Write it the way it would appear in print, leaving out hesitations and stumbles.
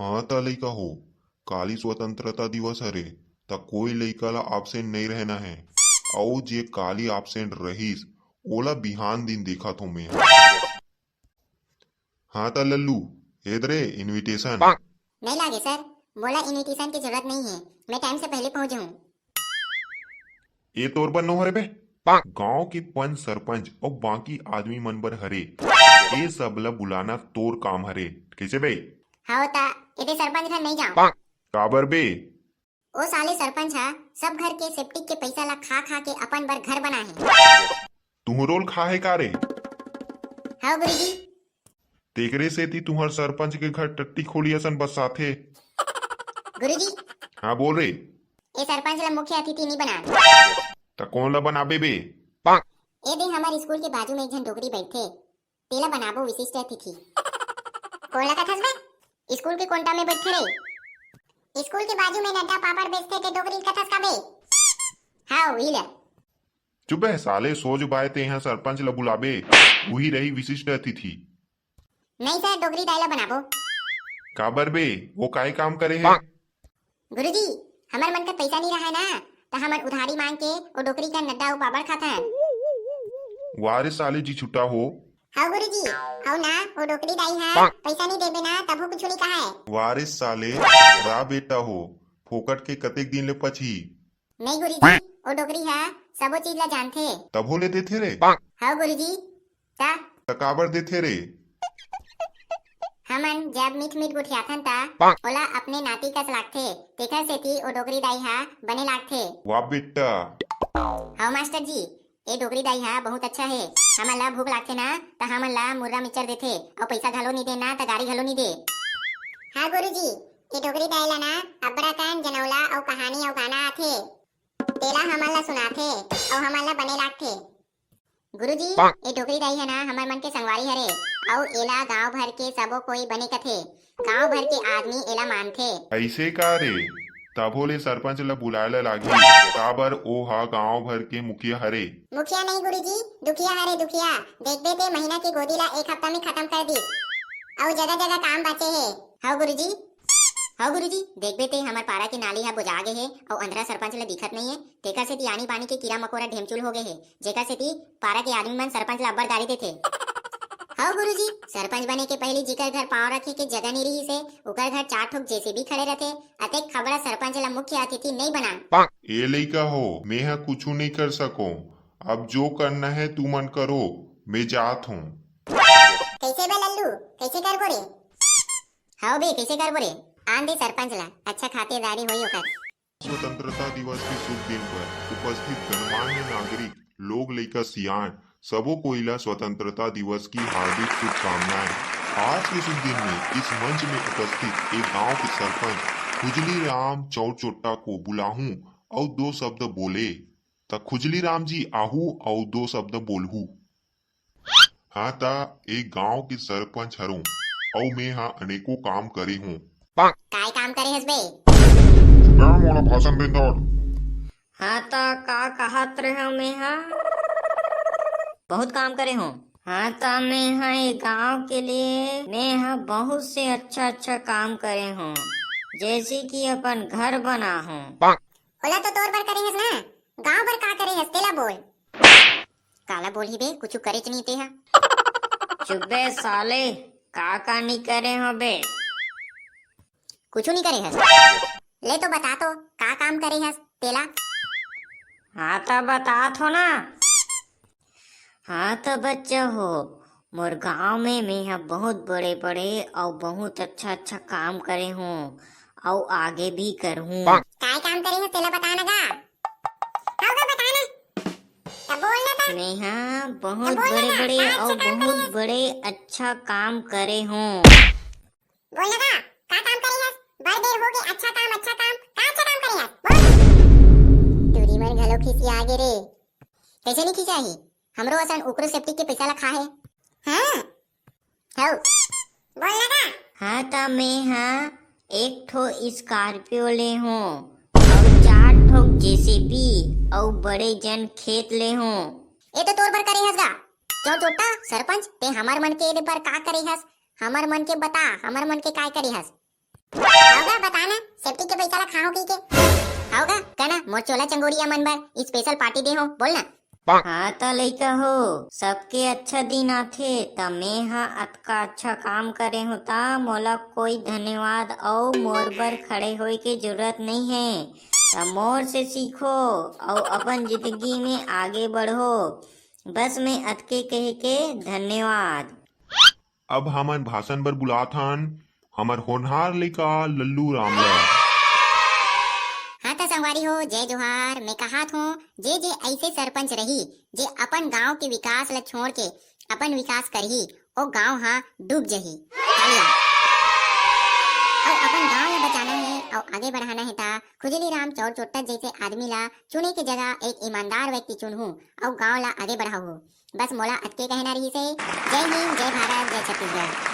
हाँ ता लइका हो, काली स्वतंत्रता दिवस हरे ता कोई लइका ला एब्सेंट नहीं रहना है। और जे काली एब्सेंट रहीस ओला बिहान दिन देखा तो मैं। हाँ ता लल्लू, हेदरे इनविटेशन। नहीं लागे सर, बोला इनविटेशन की जरूरत नहीं है, मैं टाइम से पहले पहुंच जाऊं। ये तोर पर नो हरे बे। गांव के पंच सरपंच और बाकी आदमी मन बर हरे, ये सब ला बुलाना तोर काम हरे। कैसे बे? हाँ ता इधर सरपंच घर नहीं जाऊं। काबर बे? ओ साले सरपंच हा सब घर के सेप्टिक के पैसा ला खा खा के अपन बर घर बना है। तुह रोल खा है का रे? हाँ गुरुजी। तेकरे से ती तुम्हार सरपंच के घर टट्टी खोली असन बसाथे। गुरुजी, हाँ बोल रे। ये सरपंच ला मुख्य अतिथि नहीं बना। ता कौन ला बनाबे बे? ये दिन हमारे स्कूल के बाजू में एक जन डोगरी बैठे, तेला बनाबो विशिष्ट अतिथि। कौन ला कथस बे? स्कूल के कोंटा में बैठे रे। स्कूल के बाजू में नड्डा पापड़ बेचते थे, डोगरी कथस का बे? हाँ वही ला। चुप है साले, सोच बाय ते यहाँ सरपंच ला बुलाबे, वही रही विशिष्ट अतिथि। नहीं सर, डोगरी दाइला बनाबो। काबर बे, वो काय काम करे है? गुरुजी, हमार मन का पैसा नहीं रहा है ना, तो हमन उधारी मांग के वो डोकरी का नड्डा और पापड़ खाता है। वारे साले जी छुटा हो। हाँ गुरुजी, हाँ ना, वो डोकरी दाई है, पैसा नहीं देबे ना तब वो कुछ नहीं कहा है। वारिस साले रा बेटा हो, फोकट के कतेक दिन ले पछी। नहीं गुरुजी, वो डोकरी है, सबो चीज ला जानथे। तब हो ले देथे रे? हाँ गुरुजी, ता तकाबर देथे रे? हमन जब मीठ मीठ गुठियाथन ता ओला अपने नाती कस लागथे, तेकर सेती ओ डोगरी दाई हा बने लागथे। वाह बेटा। हाँ मास्टर जी, ये डोगरी दाई हा बहुत अच्छा है। हमन ला भूख लागथे ना तो हमन ला मुर्रा मिक्सर देथे और पैसा घलो नहीं दे ना तो गाड़ी घलो नहीं दे। हाँ गुरुजी, ये डोगरी दाई ला ना अब्बड़ा कन जनौला और कहानी और गाना आथे, तेला हमन ला सुनाथे और हमन ला बने लागथे। गुरुजी, ये डोगरी दाई है ना हमार मन के संगवारी हरे, और एला गांव भर के सबो कोई बने कथे, गांव भर के आदमी एला मानथे। ऐसे का रे? तब हो ले सरपंच ला बुलाए लागी, काबर ओ हा गांव भर के मुखिया हरे। मुखिया नहीं गुरुजी, दुखिया हरे दुखिया। देखबे ते महीना की गोदी ला एक हफ्ता में खत्म कर दी, और जगह जगह काम बचे है। हाँ गुरुजी, हाँ गुरुजी, देखबे ते हमार पारा की नाली हा बुझा गे है और अंधरा सरपंच ला दिखत नहीं है, तेकर सेती आनी पानी के कीड़ा मकोड़ा ढेमचुल हो गए है, जेकर सेती पारा के आदमी मन सरपंच ला अब्बरदारी देथे। हाँ गुरुजी, सरपंच बने के पहले जिकर घर पांव रखे के जगह नहीं रही से उकर घर 4 ठोक जेसीबी खड़े रहते, अतेक खबरा सरपंच ला मुख्य अतिथि नहीं बना। ए लइका हो, मैं हा कुछ नहीं कर सको, अब जो करना है तू मन करो, मैं जात हूँ। कैसे बे लल्लू, कैसे कर बोरे? हाँ बे कैसे कर बोरे? आन दे सरपंच ला, अच्छा खातिरदारी होई ओकर। स्वतंत्रता दिवस के शुभ दिन पर उपस्थित गणमान्य नागरिक, लोग लइका सियान सबो कोइला स्वतंत्रता दिवस की हार्दिक शुभकामनाएं। आज के शुभ दिन में इस मंच में उपस्थित एक गांव के सरपंच खुजली राम चौचोट्टा को बुलाहूं और 2 शब्द बोले, ता खुजली राम जी आहू और 2 शब्द बोलहू। हाँ ता एक गांव के सरपंच हरूं और मैं हाँ अनेकों काम करे हूँ। काय काम करे हस बे? मोला भाषण दें दौड़। हाँ ता का कहत रहे मैं हाँ बहुत काम करे हूँ। हाँ ता मैं हाँ ये गांव के लिए मैं हाँ बहुत से अच्छा अच्छा काम करे हूँ, जैसे कि अपन घर बना हूँ। ओला तो तोर बर करे हस ना, गांव भर का करे हस तेला बोल। काला बोल ही बे, कुछ करे च नहीं ते हा। चुबे साले, का नहीं करे हो बे? कुछ नहीं करे हस, ले तो बता तो का काम करे हस तेला। हाँ ता बतात हो ना। हाँ तो बच्चा हो, मोर गांव में मैं यहाँ बहुत बड़े बड़े और बहुत अच्छा अच्छा काम करे हूँ और आगे भी करूँ। काय काम करे हस तेला बता ना गा। हाँ गा बता ना, तब बोल ना ता। मैं यहाँ बहुत बड़े बड़े और बहुत बड़े अच्छा काम करे हूँ। बोल ना गा, का काम करे हस? बड़ देर हो गए, अच्छा काम का अच्छा काम करे हस बोल। टूरी मन घलो खिसिया गे रे। कैसे नहीं खिसियाही, हमरो असन ओकरो सेफ्टी के पैसा ला खा है। हाँ हाउ बोल ना गा। हाँ ता मैं हाँ एक ठो स्कॉर्पियो ले हूँ और 4 ठो जेसीबी और बड़े जन खेत ले हूँ। ये तो तोर बर करे हस गा। क्यों छोटा सरपंच ते हमार मन के पर का करे हस? हमार मन के बता, हमार मन के काय करे हस? होगा बताना सेफ्टी के पैसा ला खाओ की के होगा कहना मोर चोला चंगोरिया मन बर स्पेशल पार्टी दे हो बोलना। हाँ त लइका हो सबके अच्छा दिन आथे त मैं हा अतका अच्छा काम करे हूँ ता मोला कोई धन्यवाद और मोर बर खड़े होए के जरूरत नहीं है। त मोर से सीखो और अपन जिंदगी में आगे बढ़ो। बस मैं अतके कहे के धन्यवाद। अब हमन भाषण बर बुलात हन हमर होनहार लइका लल्लू रामला। हाँ तो संगवारी हो जय जोहार। मैं कहा हूँ जे जे ऐसे सरपंच रही जे अपन गांव के विकास ला छोड़ के अपन विकास करही ओ गांव हा डूब जही। तालियां। और अपन गांव ला बचाना है और आगे बढ़ाना है ता खुजली राम चौर चोट्टा जैसे आदमी ला चुने के जगह एक ईमानदार व्यक्ति चुनहूं और गांव ला आगे बढ़ाऊं। बस मोला अतके कहना रही से जय हिंद जय भारत जय छत्तीसगढ़।